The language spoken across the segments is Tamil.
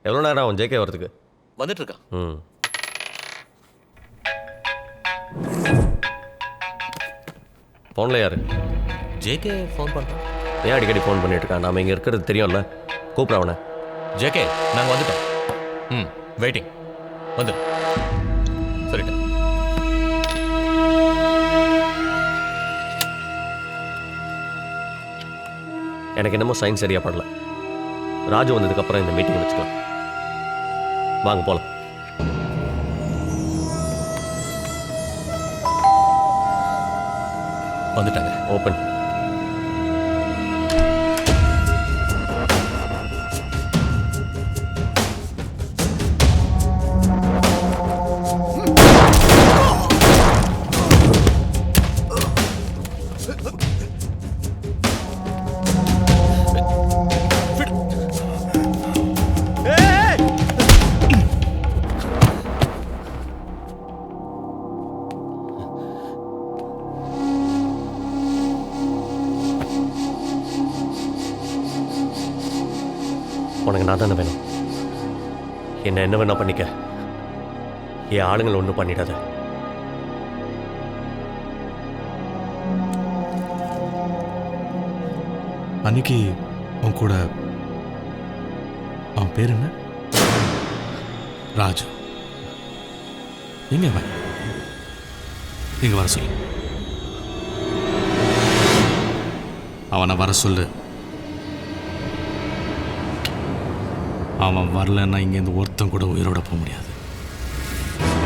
எவ்வளோ நேரம் ஆகும் ஜேகே வரதுக்கு? வந்துட்டு இருக்கான். ம். ஃபோனில் யார்? ஜேகே ஃபோன் பண்ணுறான். ஏன் அடிக்கடி ஃபோன் பண்ணிட்டு இருக்கான்? நாம இங்கே இருக்கிறது தெரியும்ல. கூப்பிட்ற அவனை. ஜேகே நாங்கள் வந்துட்டோம். ம், வெயிட்டிங். வந்துடு. சொல்லிட்டேன். எனக்கு என்னமோ சைன் சரியாக படல. ராஜு வந்ததுக்கப்புறம் இந்த மீட்டிங் வச்சுக்கலாம். வாங்க போகலாம். வந்துட்டாங்க. ஓப்பன். உனக்கு நான் தானே வேணும். என்ன வேணா பண்ணிக்க. என் ஆளுங்களை ஒன்றும் பண்ணிடாத. அன்னைக்கு உன் கூட அவன் பேர் என்ன? ராஜு. எங்க அவன்? இங்க வர சொல்லு. அவனை வர சொல்லு. அவன் வரலன்னா இங்கேருந்து ஒருத்தன் கூட உயிரோட போக முடியாது.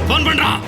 ஃபோன் பண்றான்.